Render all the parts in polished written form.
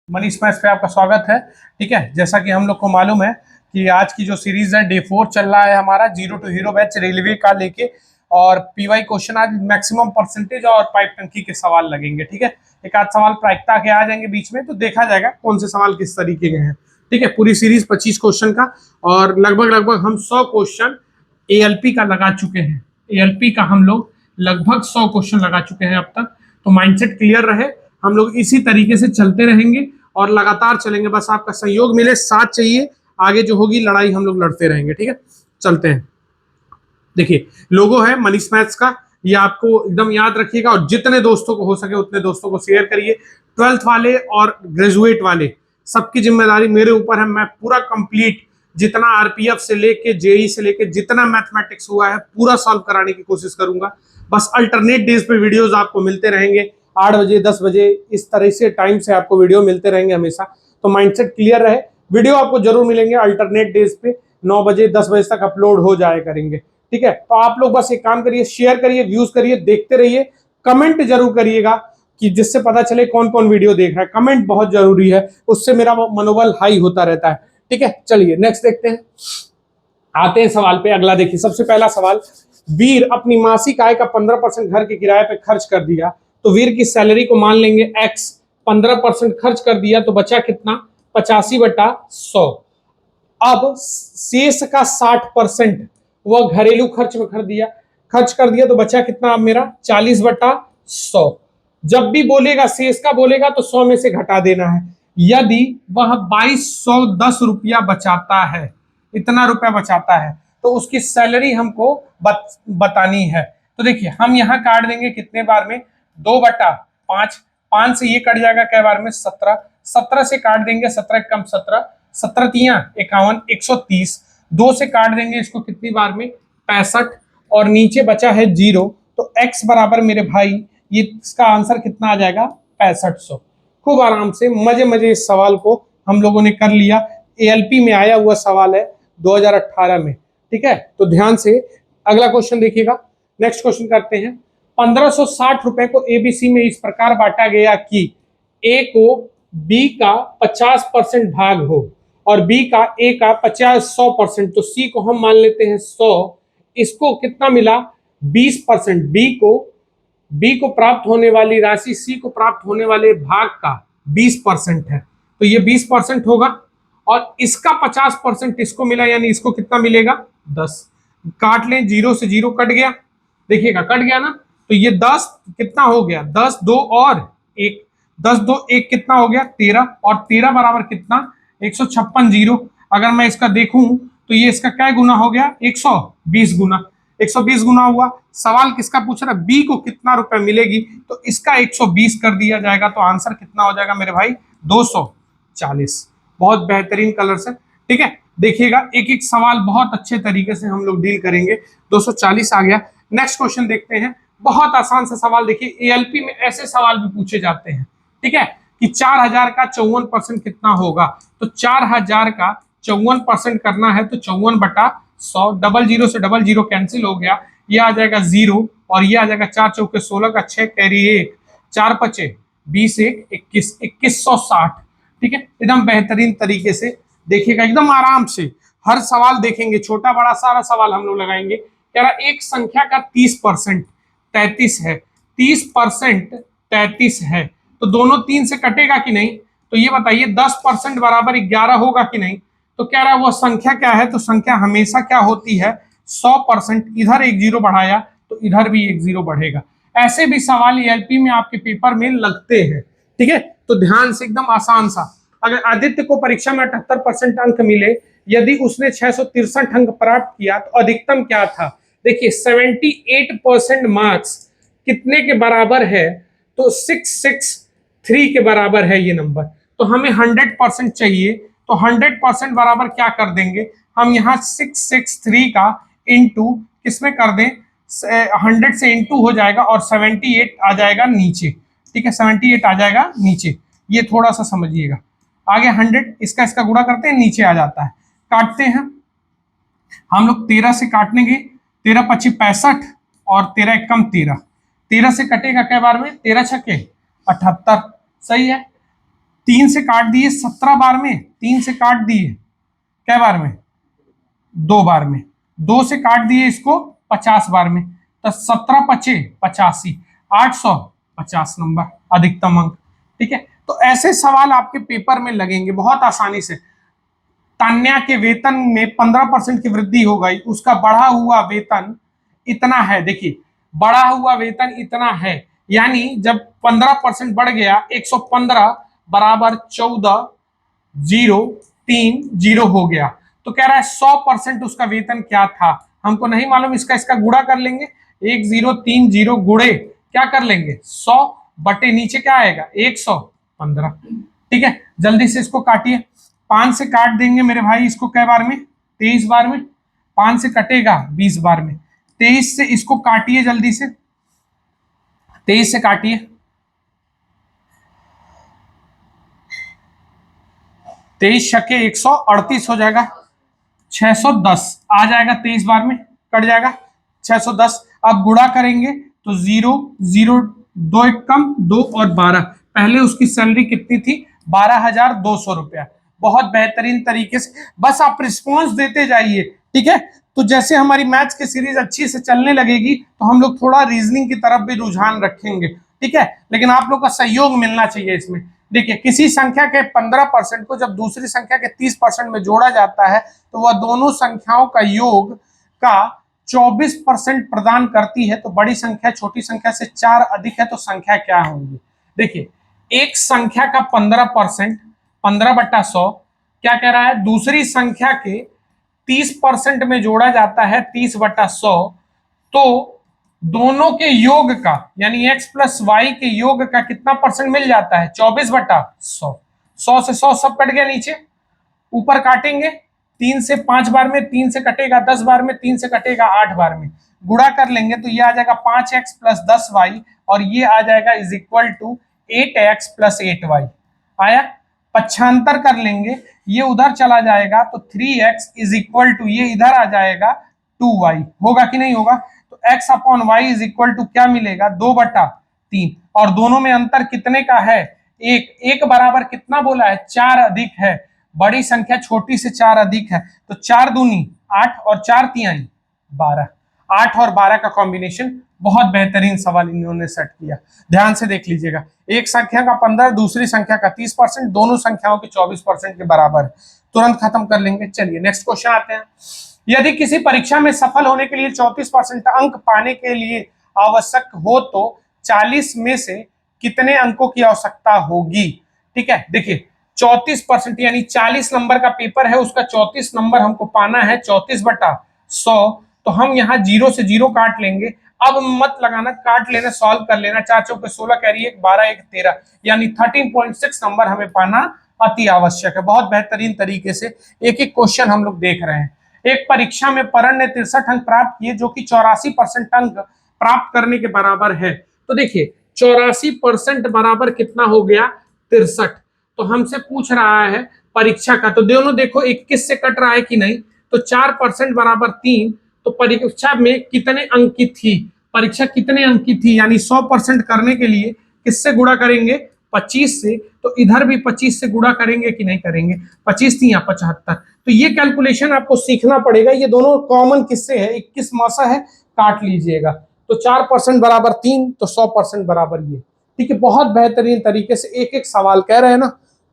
Manish maths पे आपका स्वागत है। ठीक है, जैसा कि हम लोग को मालूम है कि आज की जो सीरीज है डे 4 चल रहा है हमारा zero to hero batch railway का लेके, और पीवाई क्वेश्चन आज मैक्सिमम परसेंटेज और पाइप टंकी के सवाल लगेंगे। ठीक है, एक आध सवाल प्रायिकता के आ जाएंगे बीच में, तो देखा जाएगा कौन से सवाल किस तरीके के हैं। ठीक है, पूरी सीरीज 25 क्वेश्चन का और लगभग लगभग हम 100 क्वेश्चन एएलपी का लगा चुके हैं। एएलपी का हम लोग लगभग 100 क्वेश्चन लगा चुके हैं अब तक। तो माइंडसेट क्लियर रहे, हम लोग इसी तरीके से चलते रहेंगे और लगातार चलेंगे। बस आपका सहयोग मिले, साथ चाहिए, आगे जो होगी लड़ाई हम लोग लड़ते रहेंगे। ठीक है, चलते हैं। देखिए, लोगो है मनीष मैथ्स का, ये आपको एकदम याद रखिएगा और जितने दोस्तों को हो सके उतने दोस्तों को शेयर करिए। 12th वाले और ग्रेजुएट वाले सबकी जिम्मेदारी मेरे ऊपर है। मैं पूरा कंप्लीट जितना आरपीएफ से लेके जेई से लेके जितना मैथमेटिक्स हुआ है पूरा सॉल्व कराने की कोशिश करूंगा। बस अल्टरनेट डेज पे वीडियोस आपको मिलते रहेंगे, 8 बजे 10 बजे इस तरह से टाइम से आपको वीडियो मिलते रहेंगे हमेशा। तो माइंडसेट क्लियर रहे, वीडियो आपको जरूर मिलेंगे अल्टरनेट डेज पे, 9 बजे 10 बजे तक अपलोड हो जाया करेंगे। ठीक है, तो आप लोग बस एक काम करिए, शेयर करिए, व्यूज करिए, देखते रहिए, कमेंट जरूर करिएगा कि जिससे पता चले कौन कौन वीडियो देख रहा है। कमेंट बहुत जरूरी है, उससे मेरा मनोबल हाई होता रहता है। ठीक है, चलिए नेक्स्ट देखते हैं, आते हैं सवाल पे। अगला देखिए, सबसे पहला सवाल, वीर अपनी मासिक आय का 15% घर के किराए पे खर्च कर दिया, तो वीर की सैलरी को मान लेंगे एक्स, 15% खर्च कर दिया तो बचा कितना, 85/100। अब शेष का 60% वह घरेलू खर्च में खर्च कर दिया तो बचा कितना अब मेरा 40/100। जब भी बोलेगा शेष का बोलेगा तो 100 में से घटा देना है। यदि वह 2210 रुपया बचाता है, इतना रुपया बचाता है, तो उसकी सैलरी हमको बतानी है। तो देखिए, हम यहाँ काट देंगे कितने बार में, 2/5, 5 से ये कट जाएगा कै बार में, 17, 17 से काट देंगे, 17 कम 17, 17 तिया 51, 130, 2 से काट देंगे इसको कितनी बार में, 65, और नीचे बचा है 0, तो x बराबर मेरे भाई ये इसका आंसर कितना आ जाएगा, 6500। खूब आराम से मजे मजे इस सवाल को हम लोगों ने कर लिया। एएलपी में आया हुआ सवाल है 2018 में। ठीक है, तो ध्यान से अगला क्वेश्चन देखिएगा। नेक्स्ट क्वेश्चन करते हैं, 1560 रुपए को एबीसी में इस प्रकार बांटा गया कि ए को बी का 50% भाग हो और बी का ए का 100%, तो सी को हम मान लेते हैं 100, इसको कितना मिला 20%। बी को प्राप्त होने वाली राशि सी को प्राप्त होने वाले भाग का 20% है, तो ये 20% होगा, और इसका 50% इसको मिला, यानी इसको कितना मिलेगा 10। काट लें, 0 से 0 कट गया, देखिएगा कट गया ना, तो ये 10 कितना हो गया, 10 2 और 1, 10 2 1 कितना हो गया 13, और 13 बराबर कितना 156 जीरो। अगर मैं इसका देखूं तो ये इसका क्या गुना हो गया, 120 गुना, 120 गुना हुआ। सवाल किसका पूछ रहा है, बी को कितना रुपए मिलेगी, तो इसका 120 कर दिया जाएगा, तो आंसर कितना हो जाएगा मेरे भाई 240। बहुत बेहतरीन कलर से। ठीक है, देखिएगा एक एक सवाल बहुत अच्छे तरीके से हम लोग डील करेंगे। 240 आ गया। नेक्स्ट क्वेश्चन देखते हैं, बहुत आसान सा सवाल। देखिए, एएलपी में ऐसे सवाल भी पूछे जाते हैं। ठीक है, कि 4000 का 54% कितना होगा, तो 4000 का 54% करना है तो 54/100, डबल जीरो से डबल जीरो कैंसिल हो गया, ये आ जाएगा 0, और ये आ जाएगा 4 चौके 16 का 6 कैरी 1, 4 पचे 20 1 21, 2160। ठीक है, एकदम बेहतरीन तरीके से देखिएगा, एकदम आराम से हर सवाल देखेंगे, छोटा बड़ा सारा सवाल हम लोग लगाएंगे। कह रहा एक संख्या का 30% 33 है, 30% 33 है, तो दोनों 3 से कटेगा कि नहीं, तो ये बताइए 10% बराबर 11 होगा कि नहीं। तो कह रहा है वो संख्या क्या है, तो संख्या हमेशा क्या होती है 100%, इधर एक जीरो बढ़ाया तो इधर भी एक जीरो बढ़ेगा। ऐसे भी सवाल एएलपी में आपके पेपर में लगते हैं। ठीक है, तो ध्यान से, एकदम आसान सा। अगर आदित्य को परीक्षा में 78% अंक मिले, यदि उसने 663 अंक प्राप्त किया तो अधिकतम क्या था। देखिए 78% मार्क्स कितने के बराबर है, तो 663 के बराबर है ये नंबर, तो हमें 100% चाहिए, तो 100% बराबर क्या कर देंगे हम यहाँ 663 का इंटू किसमें कर दें, 100 से इंटू हो जाएगा और 78 आ जाएगा नीचे। ठीक है, 78 आ जाएगा नीचे, ये थोड़ा सा समझिएगा। आगे 100 इसका गुणा करते हैं, नीचे आ जाता है, काटते हैं हम लोग 13 से काटेंगे, 13 पच्चीस 65 और 13 कम 13, 13 से कटेगा कई बार में, 13 छक्के 78, सही है। 3 से काट दिए 17 बार में, 3 से काट दिए क्या बार में, 2 बार में, 2 से काट दिए इसको 50 बार में, तो 17 पचे 85, 850 नंबर अधिकतम अंक। ठीक है, तो ऐसे सवाल आपके पेपर में लगेंगे बहुत आसानी से। तान्या के वेतन में 15% की वृद्धि हो गई, उसका बढ़ा हुआ वेतन इतना है। देखिए बढ़ा हुआ वेतन इतना है, यानी जब 15% बढ़ गया 115 बराबर 14,030 हो गया। तो कह रहा है 100% उसका वेतन क्या था, हमको नहीं मालूम, इसका गुड़ा कर लेंगे। 1030 गुड़े क्या कर लेंगे 100 बटे नीचे क्या आएगा 115। ठीक है, जल्दी से इसको काटिए। 5 से काट देंगे मेरे भाई इसको कै बार में, 23 बार में। 5 से कटेगा 20 बार में। 23 से इसको काटिए जल्दी से, 23 से काटिए, 23 छके 138 हो जाएगा, 610 आ जाएगा, 23 बार में कट जाएगा 610। अब गुणा करेंगे तो 0 0 2 एक कम 2 और 12, पहले उसकी सैलरी कितनी थी 12,200 रुपया। बहुत बेहतरीन तरीके से बस आप रिस्पॉन्स देते जाइए। ठीक है, तो जैसे हमारी मैथ्स की सीरीज अच्छी से चलने लगेगी तो हम लोग थोड़ा रीजनिंग की तरफ भी रुझान रखेंगे। ठीक है, लेकिन आप लोग का सहयोग मिलना चाहिए इसमें। देखिए किसी संख्या के 15% को जब दूसरी संख्या के 30% में जोड़ा जाता है तो वह दोनों संख्याओं का योग का 24% प्रदान करती है। तो बड़ी संख्या छोटी संख्या से 4 अधिक है तो संख्या क्या होंगी। देखिए एक संख्या का 15%, 15/100 क्या कह रहा है, दूसरी संख्या के 30% में जोड़ा जाता है 30/100, तो दोनों के योग का यानी x प्लस वाई के योग का कितना परसेंट मिल जाता है 24/100। 100 से 100 सब कट गया, नीचे ऊपर काटेंगे 3 से 5 बार में, 3 से कटेगा 10 बार में, 3 से कटेगा 8 बार में, गुणा कर लेंगे तो ये आ जाएगा 5x प्लस 10y और ये आ जाएगा is equal to 8x plus 8y आया। पक्षांतर कर लेंगे, ये उधर चला जाएगा तो 3x इज इक्वल टू ये इधर आ जाएगा 2y, होगा कि नहीं होगा। तो x upon y is equal to क्या मिलेगा 2/3, और दोनों में अंतर कितने का है, एक बराबर कितना बोला है 4 अधिक है, बड़ी संख्या छोटी से 4 अधिक है, तो 4 दूनी 8 और 4 तिहाई 12, 8 और 12 का कॉम्बिनेशन। बहुत बेहतरीन सवाल इन्होंने सेट किया, ध्यान से देख लीजिएगा। एक संख्या का 15, दूसरी संख्या का 30%, दोनों संख्याओं के 24% के बराबर है। तुरंत खत्म कर लेंगे। चलिए नेक्स्ट क्वेश्चन आते हैं। यदि किसी परीक्षा में सफल होने के लिए 34% अंक पाने के लिए आवश्यक हो तो 40 में से कितने अंकों की आवश्यकता होगी। ठीक है, देखिए 34% यानी 40 नंबर का पेपर है, उसका 34 नंबर हमको पाना है 34/100, तो हम यहाँ 0 से 0 काट लेंगे। अब मत लगाना, काट लेना, सॉल्व कर लेना। 4 चौके 16 कैरी 1 12 1 13 यानी 13.6 नंबर हमें पाना अति आवश्यक है। बहुत बेहतरीन तरीके से एक एक क्वेश्चन हम लोग देख रहे हैं। एक परीक्षा में परण ने 63 अंक प्राप्त किए जो कि 84% अंक प्राप्त करने के बराबर है। तो देखिए 84% बराबर कितना हो गया 63, तो हमसे पूछ रहा है परीक्षा का, तो दोनों देखो 21 से कट रहा है कि नहीं, तो 4% बराबर 3, तो परीक्षा में कितने अंक की थी, परीक्षा कितने अंक की थी, यानी 100% करने के लिए किससे गुणा करेंगे 25 से, तो इधर भी 25 से गुणा करेंगे कि नहीं करेंगे, 25 थी या 75। तो ये कैलकुलेशन आपको सीखना पड़ेगा। ये दोनों कॉमन किससे है, 21 मौसा है, काट लीजिएगा। तो 4% बराबर 3, तो 100% बराबर ये। ठीक है, बहुत बेहतरीन तरीके से एक एक सवाल कह रहे हैं ना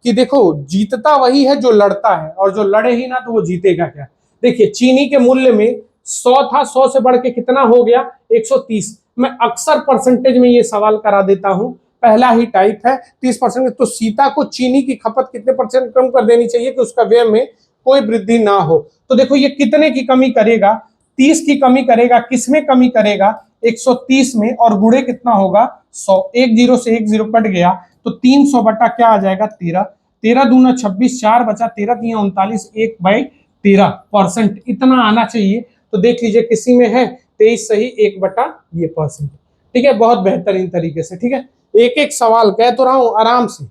कि देखो जीतता वही है जो लड़ता है, और जो लड़े ही ना तो वो जीतेगा क्या। देखिए चीनी के मूल्य में 100 था, 100 से बढ़ के कितना हो गया 130। मैं अक्सर परसेंटेज में ये सवाल करा देता हूं, पहला ही टाइप है 30%। तो सीता को चीनी की खपत कितने परसेंट कम कर देनी चाहिए कि उसका व्यय में कोई वृद्धि ना हो। तो देखो ये कितने की कमी करेगा, 30 की कमी करेगा, किसमें कमी करेगा 130 में, और गुणे कितना होगा 100, 1 0 से 1 0 कट गया, तो 300 बटा क्या आ जाएगा 13, 13 दूना 26, 4 बचा, 13 3 39, 1/13% इतना आना चाहिए। तो देख लीजिए किसी में है 23 सही 1 बटा ये %। ठीक है, बहुत बेहतरीन तरीके से। ठीक है, एक एक सवाल कह तो रहा हूं आराम से।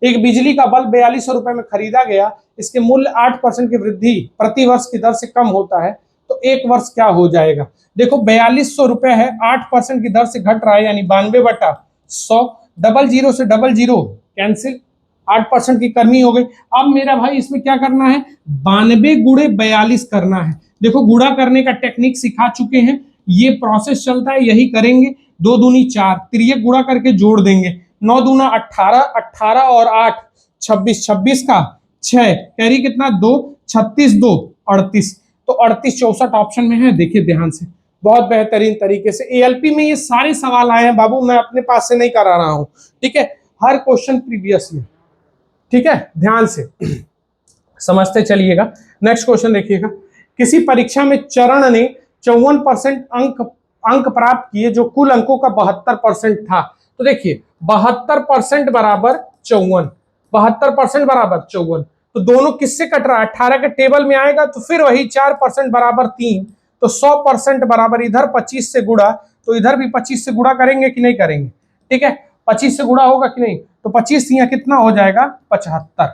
एक बिजली का बल्ब 4200 रुपए में खरीदा गया, इसके मूल्य 8% की वृद्धि प्रति वर्ष की दर से कम होता है, तो एक वर्ष क्या हो जाएगा। देखो 4200 रुपए है, 8% की दर से घट रहा है, यानी 92/100, 00 से 00 कैंसिल, 8% की करनी हो गई। अब मेरा भाई इसमें क्या करना है, 92 गुणे 42 करना है। देखो गुणा करने का टेक्निक सिखा चुके हैं, ये प्रोसेस चलता है, यही करेंगे। 2 दूनी 4, तिर्यक गुणा करके जोड़ देंगे। 9 दूना 18, 18 और 8 26, 26 का 6, कैरी कितना 2, 36 2 38। तो 38 64 ऑप्शन में है, देखिए ध्यान से, बहुत बेहतरीन तरीके से। एएलपी में ये सारे सवाल आए हैं बाबू, मैं अपने पास से नहीं करा रहा हूं, ठीक है, हर क्वेश्चन प्रीवियस में, ठीक है, ध्यान से समझते चलिएगा। नेक्स्ट क्वेश्चन देखिएगा, किसी परीक्षा में चरण ने 54% अंक प्राप्त किए जो कुल अंकों का 72% था। तो देखिए 72% बराबर 54, 72% बराबर 54, तो दोनों किससे कट रहा है, 18 के टेबल में आएगा तो फिर वही 4% बराबर 3, तो 100% बराबर इधर 25 से गुणा, तो इधर भी 25 से गुणा करेंगे कि नहीं करेंगे, ठीक है, 25 से गुणा होगा कि नहीं, तो 25 यहाँ कितना हो जाएगा 75,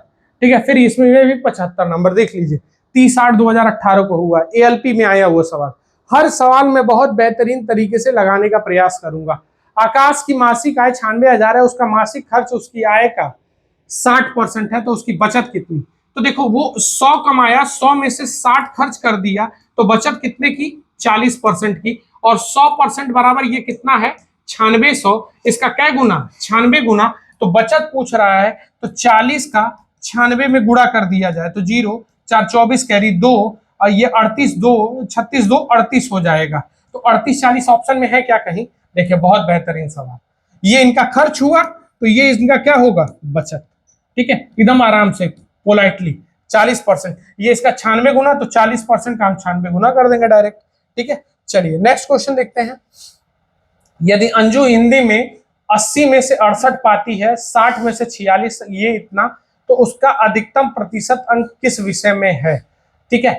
ठीक है, फिर इसमें भी 75 नंबर देख लीजिए, 30/8/2018 को हुआ, एएलपी में आया हुआ सवाल। हर सवाल में बहुत बेहतरीन तरीके से लगाने का प्रयास करूंगा। आकाश की मासिक आय 96,000 है, उसका मासिक खर्च उसकी आय का 60% है, तो उसकी बचत कितनी, तो देखो वो 100 कमाया, 100 में से 60 खर्च कर दिया, तो बचत कितने की 40% की, और 100% बराबर ये कितना है 9600, इसका क्या गुना 96 गुना, तो बचत पूछ रहा है, तो 40 का 96 में गुणा कर दिया जाए तो 0 4 24 कैरी 2, और ये 38 2 36 2 38 हो जाएगा, तो 38 40 ऑप्शन में है क्या कहीं, देखिए बहुत बेहतरीन सवाल। ये इनका खर्च हुआ, तो ये इनका क्या होगा बचत, ठीक है, एकदम आराम से पोलाइटली 40%, ये इसका 96 गुना, तो 40% का हम 96 गुना कर देंगे डायरेक्ट, ठीक है। चलिए नेक्स्ट क्वेश्चन देखते हैं, यदि अंजू हिंदी में 80 में से 68 पाती है, 60 में से 46 ये इतना, तो उसका अधिकतम प्रतिशत अंक किस विषय में है, ठीक है,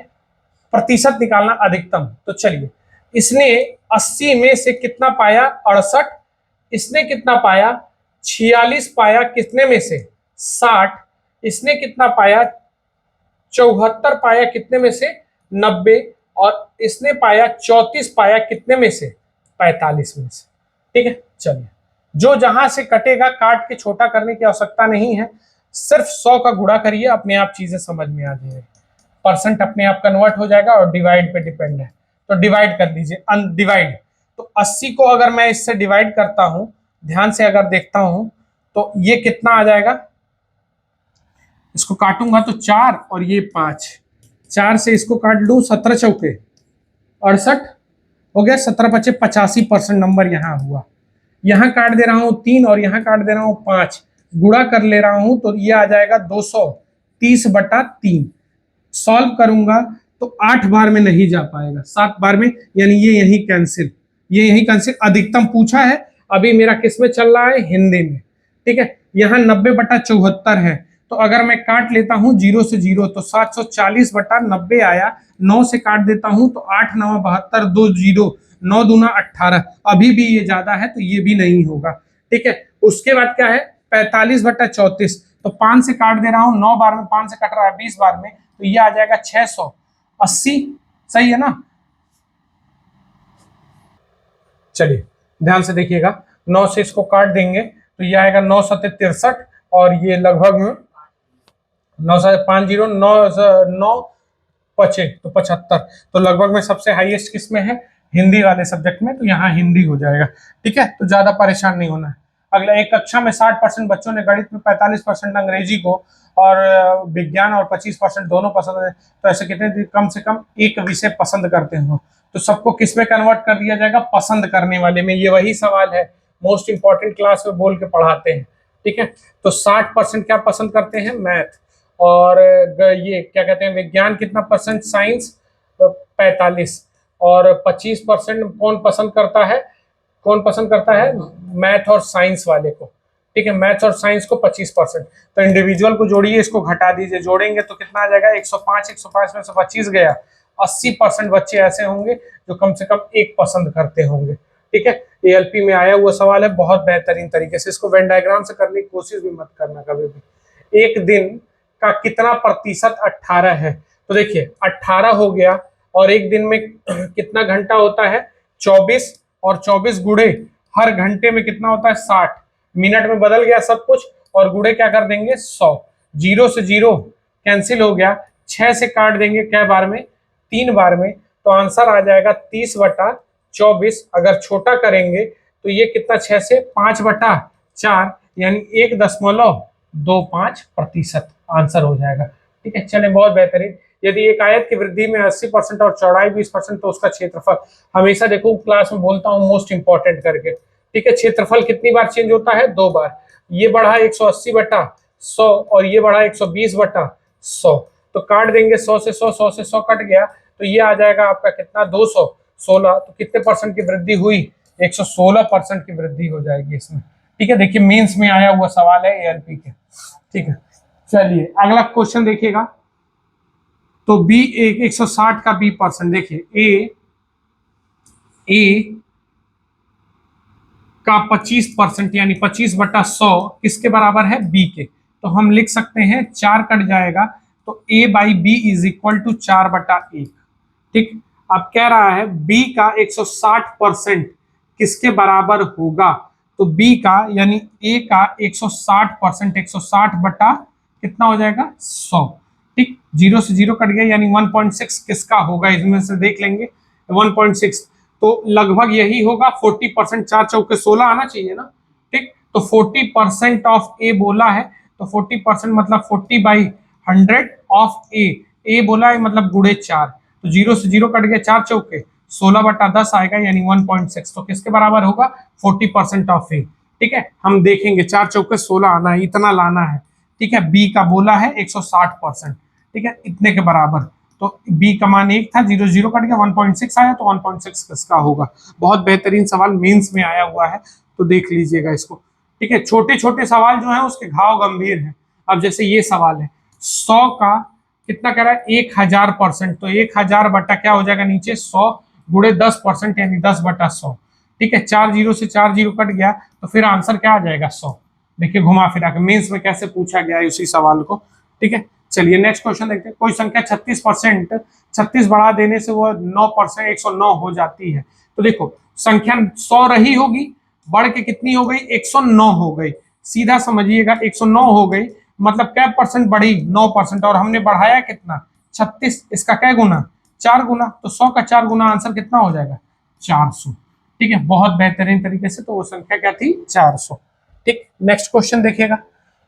प्रतिशत निकालना अधिकतम। तो चलिए, इसने 80 में से कितना पाया 68, इसने कितना पाया 46 पाया, कितने में से 60, इसने कितना पाया 74 पाया, कितने में से 90, और इसने पाया 34 पाया, कितने में से 45 में से, ठीक है। चलिए, जो जहां से कटेगा काट के छोटा करने की आवश्यकता नहीं है, सिर्फ 100 का गुणा करिए, अपने आप चीजें समझ में आ जाएगी, परसेंट अपने आप कन्वर्ट हो जाएगा, और डिवाइड पे डिपेंड है, तो डिवाइड कर दीजिए, अनडिवाइड, तो 80 को अगर मैं इससे डिवाइड करता हूं, ध्यान से अगर देखता हूं, तो ये कितना आ जाएगा, इसको काटूंगा तो 4 और ये 5, 4 से इसको काट लूं, 17 चौके 68 हो गया, 17 बचे 85% नंबर यहाँ हुआ। यहाँ काट दे रहा हूँ 3 और यहाँ काट दे रहा हूँ 5, गुणा कर ले रहा हूँ, तो ये आ जाएगा 230/3। सॉल्व करूंगा तो 8 बार में नहीं जा पाएगा, 7 बार में, यानी ये यही कैंसिल, ये यही कैंसिल। अधिकतम पूछा है, अभी मेरा किस में चल रहा है, हिंदी में, ठीक है। यहाँ 90/74 है, तो अगर मैं काट लेता हूँ 0 से 0, तो 740/90 आया, 9 से काट देता हूँ तो 8 9 72 2 0, 9 दूना 18, अभी भी ये ज्यादा है, तो ये भी नहीं होगा, ठीक है। उसके बाद क्या है 45/34, तो 5 से काट दे रहा हूँ, 9 बार में 5 से कट रहा है 20 बार में, तो ये आ जाएगा 680, सही है ना। चलिए ध्यान से देखिएगा, 9 से इसको काट देंगे तो ये आएगा 9 7 63, और ये लगभग में 9 7 5 0 9 बचे तो 75, तो लगभग में सबसे हाईएस्ट किस में है, हिंदी वाले सब्जेक्ट में, तो यहाँ हिंदी हो जाएगा, ठीक है। तो ज्यादा परेशान नहीं होना है। अगला, एक कक्षा में 60% बच्चों ने गणित में, 45% अंग्रेजी को, और विज्ञान और 25% दोनों पसंद है, तो ऐसे कितने कम से कम एक विषय पसंद करते हो, तो सबको किस में कन्वर्ट कर दिया जाएगा, पसंद करने वाले में। ये वही सवाल है, मोस्ट इंपॉर्टेंट क्लास में बोल के पढ़ाते हैं, ठीक है। तो 60% क्या पसंद करते हैं, मैथ, और ये क्या कहते हैं विज्ञान कितना परसेंट, साइंस 45, और 25% कौन पसंद करता है, कौन पसंद करता है, मैथ और साइंस वाले को, ठीक है, मैथ्स और साइंस को 25%। तो इंडिविजुअल को जोड़िए, इसको घटा दीजिए, जोड़ेंगे तो कितना आ जाएगा 105, 105 में से 25 गया, 80% बच्चे ऐसे होंगे जो कम से कम एक पसंद करते होंगे, ठीक है। एएलपी में आया हुआ सवाल है, बहुत बेहतरीन तरीके से, इसको वेन डायग्राम से करने की कोशिश भी मत करना कभी भी। एक दिन का कितना प्रतिशत 18 है, तो देखिए 18 हो गया, और एक दिन में कितना घंटा होता है 24, और 24 गुणे हर घंटे में कितना होता है 60, मिनट में बदल गया सब कुछ, और गुड़े क्या कर देंगे 100। 0 से 0 कैंसिल हो गया, 6 से काट देंगे कै बार में 3 बार में, तो आंसर आ जाएगा 30/24। अगर छोटा करेंगे तो ये कितना 6 से 5/4 यानी 1.25% आंसर हो जाएगा। ठीक है, चले बहुत बेहतरीन। यदि एक आयत की वृद्धि में 80% और चौड़ाई 20% तो उसका क्षेत्रफल, हमेशा देखो क्लास में बोलता हूँ मोस्ट इंपॉर्टेंट करके। ठीक है, क्षेत्रफल कितनी बार चेंज होता है 2 बार। ये बढ़ा 180/100 और ये बढ़ा 120/100, तो काट देंगे 100 से 100, 100 से 100 कट गया, तो ये आ जाएगा आपका कितना 216। तो कितने परसेंट की वृद्धि हुई 116% की वृद्धि हो जाएगी इसमें। ठीक है, देखिए मेंस में आया हुआ सवाल है एएलपी के। ठीक है, चलिए अगला क्वेश्चन देखिएगा। तो बी 160 का बी परसेंट, देखिए ए का 25% यानी 25/100 किसके बराबर है बी के। तो हम लिख सकते हैं 4 कट जाएगा, तो a by b is equal to 4/1। ठीक, अब कह रहा है b का 160% किसके बराबर होगा। तो b का यानी a का 160%, 160 बटा कितना हो जाएगा 100। ठीक, 0 से 0 कट गया यानी 1.6 किसका होगा, इसमें से देख लेंगे 1.6, तो लगभग यही होगा 40%। 4 चौके 16 आना चाहिए ना। ठीक, तो 40% ऑफ ए बोला है, तो 40% मतलब 40/100 ऑफ ए बोला है मतलब गुड़े 4, तो 0 से 0 कट गया, 4 चौके 16/10 आएगा यानी 1.6, तो किसके बराबर होगा 40% ऑफ ए। ठीक है, हम देखेंगे 4 चौके 16 आना है, इतना लाना है। ठीक है, बी का बोला है 160%। ठीक है, इतने के बराबर, तो बी का मान 1 था, 0 0 कट गया, 1.6 आया, तो 1.6 किसका होगा। बहुत बेहतरीन सवाल मेंस में आया हुआ है, तो देख लीजिएगा इसको। ठीक है, छोटे छोटे सवाल जो है उसके घाव गंभीर है। अब जैसे ये सवाल है 100 का कितना कह रहा है 1000%, तो 1000 बटा क्या हो जाएगा नीचे 100 गुड़े 10% यानी 10/100। ठीक है, 4 0 से 4 0 कट गया, तो फिर आंसर क्या आ जाएगा 100। देखिए घुमा फिरा के मेंस में कैसे पूछा गया है उसी सवाल को। ठीक है, चलिए नेक्स्ट क्वेश्चन देखते हैं। कोई संख्या 36%, 36 बढ़ा देने से वो 9% 109 हो जाती है। तो देखो संख्या 100 रही होगी, बढ़ के कितनी हो गई 109 हो गई। सीधा समझिएगा 109 हो गई मतलब क्या परसेंट बढ़ी 9%, और हमने बढ़ाया कितना 36, इसका क्या गुना 4 गुना, तो 100 का 4 गुना, आंसर कितना हो जाएगा 400। ठीक है, बहुत बेहतरीन तरीके से, तो वो संख्या क्या थी 400। ठीक, नेक्स्ट क्वेश्चन देखिएगा।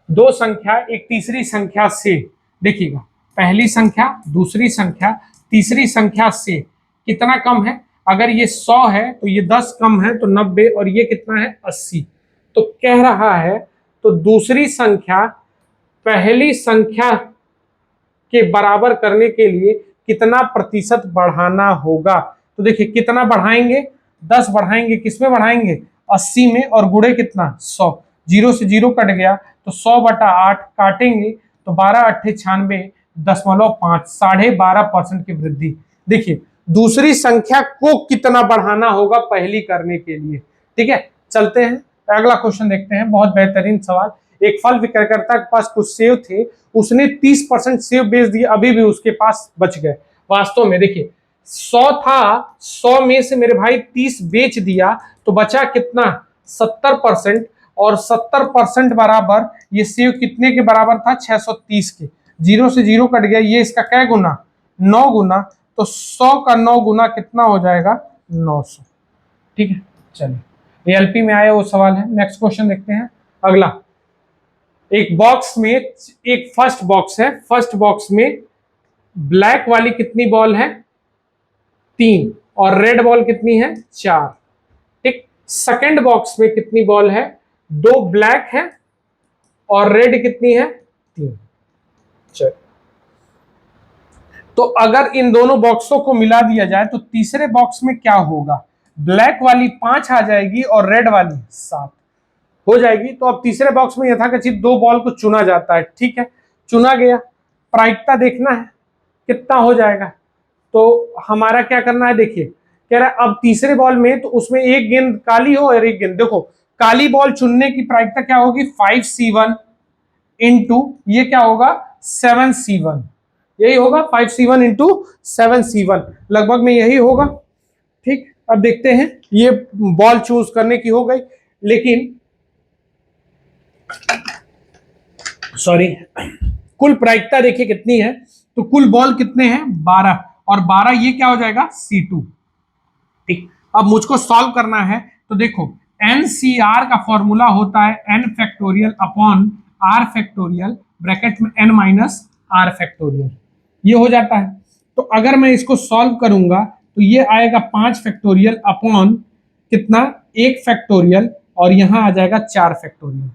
दो संख्या एक तीसरी संख्या से, देखिएगा पहली संख्या दूसरी संख्या तीसरी संख्या से कितना कम है। अगर ये 100 है तो ये 10 कम है तो 90, और ये कितना है 80। तो कह रहा है तो दूसरी संख्या पहली संख्या के बराबर करने के लिए कितना प्रतिशत बढ़ाना होगा। तो देखिए कितना बढ़ाएंगे 10 बढ़ाएंगे, किसमें बढ़ाएंगे 80 में, और गुड़े कितना 100। 0 से 0 कट गया तो 100/8 काटेंगे तो 12 8 96.5, 12.5% की वृद्धि। देखिए दूसरी संख्या को कितना बढ़ाना होगा पहली करने के लिए। ठीक है, चलते हैं अगला क्वेश्चन देखते हैं। बहुत बेहतरीन सवाल। एक फल विक्रेता के पास कुछ सेव थे, उसने 30% सेव बेच दिए, अभी भी उसके पास बच गए। वास्तव में देखिए 100 था, 100 में से मेरे भाई 30 बेच दिया, तो बचा कितना 70%, और 70% बराबर ये सेव कितने के बराबर था 630 के। 0 से 0 कट गया, ये इसका क्या गुना 9 गुना, तो 100 का 9 गुना कितना हो जाएगा 900। ठीक है, चलिए एएलपी में आया वो सवाल है। नेक्स्ट क्वेश्चन देखते हैं अगला। एक बॉक्स में, एक फर्स्ट बॉक्स है, फर्स्ट बॉक्स में ब्लैक वाली कितनी बॉल है 3, और रेड बॉल कितनी है 4। ठीक, सेकंड बॉक्स में कितनी बॉल है 2 ब्लैक है और रेड कितनी है 3। चल, तो अगर इन दोनों बॉक्सों को मिला दिया जाए तो तीसरे बॉक्स में क्या होगा। ब्लैक वाली 5 आ जाएगी और रेड वाली 7 हो जाएगी। तो अब तीसरे बॉक्स में यथाकथित 2 बॉल को चुना जाता है। ठीक है, चुना गया, प्रायिकता देखना है कितना हो जाएगा। तो हमारा क्या करना है, देखिए कह रहा है अब तीसरे बॉल में तो उसमें एक गेंद काली हो और एक गेंद, देखो काली बॉल चुनने की प्रायिकता क्या होगी 5C1 इंटू ये क्या होगा 7C1, यही होगा 5C1 इंटू 7C1, लगभग में यही होगा। ठीक, अब देखते हैं ये बॉल चूज करने की हो गई, लेकिन सॉरी, कुल प्रायिकता देखिए कितनी है, तो कुल बॉल कितने हैं 12, और 12 ये क्या हो जाएगा C2। ठीक, अब मुझको सॉल्व करना है, तो देखो NCR का फॉर्मूला होता है n factorial upon r factorial bracket में n माइनस r फैक्टोरियल, ये हो जाता है। तो अगर मैं इसको सॉल्व करूंगा तो ये आएगा 5 फैक्टोरियल अपॉन कितना 1 फैक्टोरियल, और यहां आ जाएगा 4 फैक्टोरियल,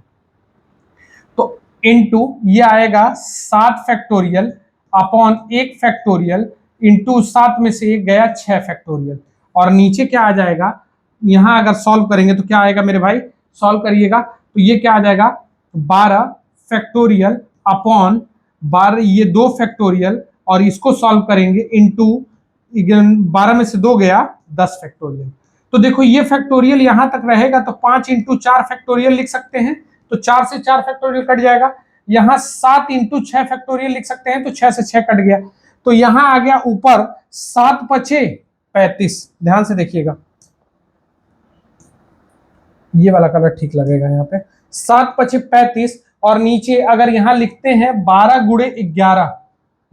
तो इनटू ये आएगा 7 फैक्टोरियल अपॉन 1 फैक्टोरियल, इंटू 7 में से 1 गया 6 फैक्टोरियल, और नीचे क्या आ जाएगा, यहां अगर सॉल्व करेंगे तो क्या आएगा मेरे भाई, सॉल्व करिएगा तो ये क्या आ जाएगा 12 फैक्टोरियल अपॉन 12, ये 2 फैक्टोरियल, और इसको सॉल्व करेंगे इंटू 12 में से 2 गया 10 फैक्टोरियल। तो देखो ये फैक्टोरियल यहां तक रहेगा, तो 5 इंटू 4 फैक्टोरियल लिख सकते हैं, तो 4 से 4 फैक्टोरियल कट जाएगा। यहां 7 इंटू 6 फैक्टोरियल लिख सकते हैं, तो 6 से 6 कट गया, तो यहां आ गया ऊपर 7 पचे 35। ध्यान से देखिएगा, ये वाला कलर ठीक लगेगा यहाँ पे, 7 पचे 35, और नीचे अगर यहां लिखते हैं 12 गुड़े 11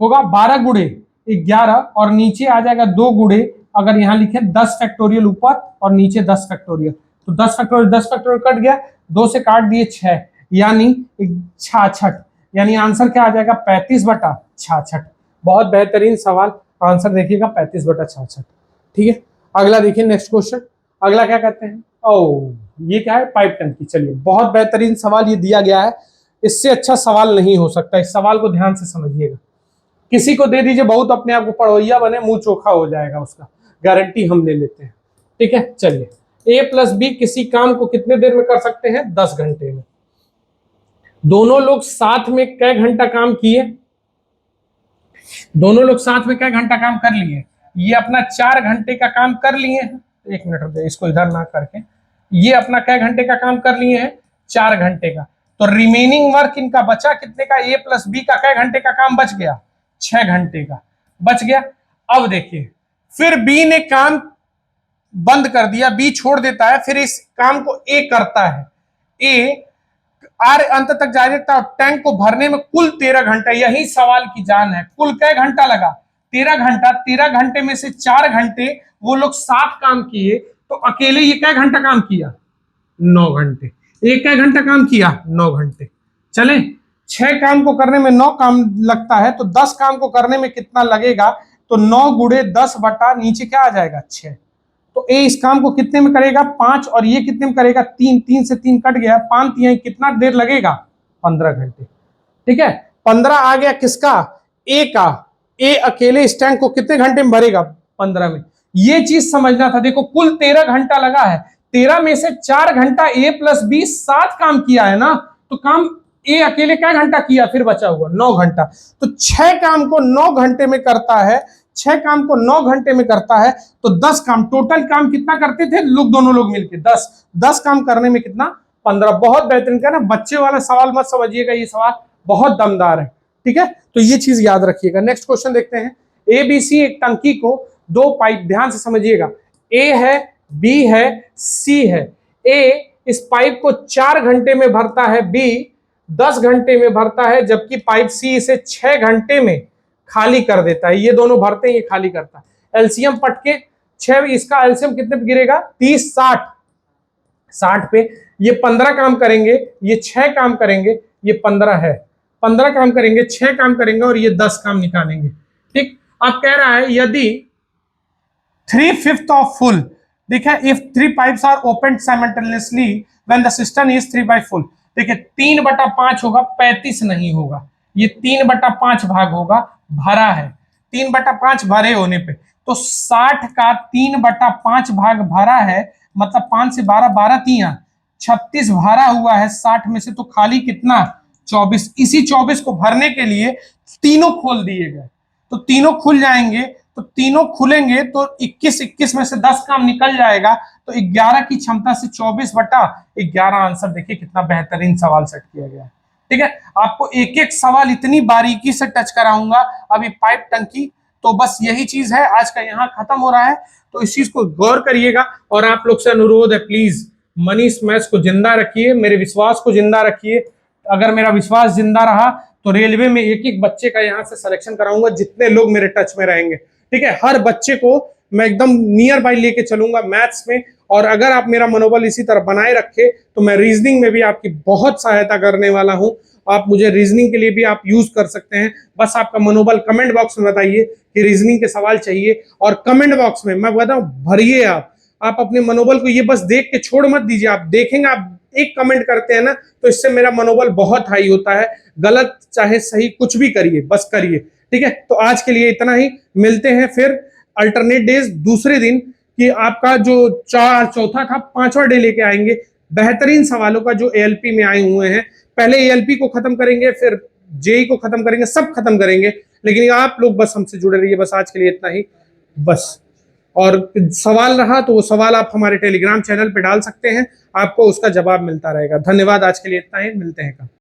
होगा, 12 गुड़े 11, और नीचे आ जाएगा 2 गुड़े, अगर यहां लिखे 10 फैक्टोरियल ऊपर और नीचे 10 फैक्टोरियल, तो 10 फैक्टोरियल 10 फैक्टोरियल कट गया, 2 से काट दिए 6, यानी 66, यानी आंसर क्या आ जाएगा 35/66। बहुत बेहतरीन सवाल, आंसर देखिएगा 35/66। ठीक है, अगला देखिए नेक्स्ट क्वेश्चन, अगला क्या कहते हैं, ओ ये क्या है पाइप टंकी। चलिए बहुत बेहतरीन सवाल ये दिया गया है, इससे अच्छा सवाल नहीं हो सकता, इस सवाल को ध्यान से समझिएगा। किसी को दे दीजिए बहुत अपने आप को पढ़ोइया बने, मुंह चोखा हो जाएगा उसका, गारंटी हम ले लेते हैं। ठीक है, चलिए A+B किसी काम को कितने देर में कर सकते हैं 10 घंटे में। दोनों लोग साथ में कै घंटा काम किए, दोनों लोग साथ में कै घंटा काम कर लिए, ये अपना 4 घंटे का काम कर लिए हैं। 1 मिनट रुपये, इसको इधर ना करके, ये अपना कै घंटे का काम कर लिए हैं 4 घंटे का, तो रिमेनिंग वर्क इनका बचा कितने का, A+B का कै घंटे का काम बच गया 6 घंटे का बच गया। अब देखिए फिर B ने काम बंद कर दिया, B छोड़ देता है, फिर इस काम को A करता है, A आर अंत तक जारी रखता है, टैंक को भरने में कुल 13 घंटा, यही सवाल की जान है, कुल कै घंटा लगा 13 घंटा, 13 घंटे में से 4 घंटे वो लोग साथ काम किए, तो अकेले ये कै घंटा काम किया 9 घंटे, एक कै घंटा काम किया 9 घंटे। चले 6 काम को करने में 9 काम लगता है, तो 10 काम को करने में कितना लगेगा, तो 9 गुड़े 10 बटा नीचे क्या आ जाएगा 6, तो ए इस काम को कितने में करेगा 5, और ये कितने में करेगा 3, 3 से 3 कट गया, 5 यहीं कितना देर लगेगा 15 घंटे। ठीक है, 15 आ गया किसका, ए का, ए अकेले इस टैंक को कितने घंटे में भरेगा 15 में, ये चीज समझना था। देखो कुल 13 घंटा लगा है, 13 में से 4 घंटा A+B साथ काम किया है ना, तो काम ए अकेले क्या घंटा किया, फिर बचा हुआ 9 घंटा, तो 6 काम को 9 घंटे में करता है, 6 काम को 9 घंटे में करता है, तो 10 काम, टोटल काम कितना करते थे लोग, दोनों लोग मिलकर 10 काम करने में कितना 15। बहुत बेहतरीन का ना, बच्चे वाला सवाल मत समझिएगा, ये सवाल बहुत दमदार है। ठीक है, तो ये चीज याद रखिएगा। नेक्स्ट क्वेश्चन देखते हैं, ABC एक टंकी को 2 पाइप, ध्यान से समझिएगा, A है, B है, C है। A इस पाइप को 4 घंटे में भरता है, B 10 घंटे में भरता है, जबकि पाइप C इसे 6 घंटे में खाली कर देता है। ये दोनों भरते हैं, ये खाली करता है। एलसीएम पटके 6, इसका एलसीएम कितने पे गिरेगा 30, 60 पे, ये 15 काम करेंगे, ये 6 काम करेंगे, ये 15 है, 15 काम करेंगे, 6 काम करेंगे, और ये 10 काम निकालेंगे। ठीक, अब कह रहा है यदि 3/5 ऑफ फुल, देखिए if 3 pipes are open simultaneously when the system is 3/5 full, देखिए 3/5 होगा, 35 नहीं होगा, ये 3/5 भाग होगा, भरा है 3/5 भरे होने पे, तो 60 का 3/5 भाग भरा है, मतलब 5 से 12, 12 3 36 भरा हुआ है 60 में से, तो खाली कितना 24। इसी 24 को भरने के लिए तीनों खोल दिए गए, तो तीनों खुल जाएंगे, तो तीनों खुलेंगे तो 21 में से 10 काम निकल जाएगा, तो 11 की क्षमता से 24/11 आंसर। देखिए कितना बेहतरीन सवाल सेट किया गया है। ठीक है, आपको एक एक सवाल इतनी बारीकी से टच कराऊंगा अभी पाइप टंकी, तो बस यही चीज है, आज का यहाँ खत्म हो रहा है, तो इस चीज को गौर करिएगा। और आप लोग से अनुरोध है, प्लीज मनीष मैथ्स को जिंदा रखिए, मेरे विश्वास को जिंदा रखिए, अगर मेरा विश्वास जिंदा रहा तो रेलवे में एक एक बच्चे का यहाँ से सिलेक्शन कराऊंगा, जितने लोग मेरे टच में रहेंगे, ठीक है। हर बच्चे को मैं एकदम नियर बाय लेके चलूंगा मैथ्स में। और अगर आप मेरा मनोबल इसी तरह बनाए रखे तो मैं रीजनिंग में भी आपकी बहुत सहायता करने वाला हूं। आप मुझे रीजनिंग के लिए भी आप यूज कर सकते हैं। बस आपका मनोबल कमेंट बॉक्स में बताइए कि रीजनिंग के सवाल चाहिए, और कमेंट बॉक्स में मैं बताऊं भरिए आप अपने मनोबल को ये बस देख के छोड़ मत दीजिए। आप देखेंगे, आप एक कमेंट करते हैं ना, तो इससे मेरा मनोबल बहुत हाई होता है। गलत चाहे सही कुछ भी करिए, बस करिए, ठीक है। तो आज के लिए इतना ही, मिलते हैं फिर अल्टरनेट डेज दूसरे दिन, कि आपका जो चौथा था, पांचवा डे लेके आएंगे बेहतरीन सवालों का जो एएलपी में आए हुए हैं। पहले एएलपी को खत्म करेंगे, फिर जेई को खत्म करेंगे, सब खत्म करेंगे। लेकिन आप लोग बस हमसे जुड़े रहिए। बस आज के लिए इतना ही, बस। और सवाल रहा तो वो सवाल आप हमारे टेलीग्राम चैनल पे डाल सकते हैं, आपको उसका जवाब मिलता रहेगा। धन्यवाद, आज के लिए इतना ही, मिलते हैं कल।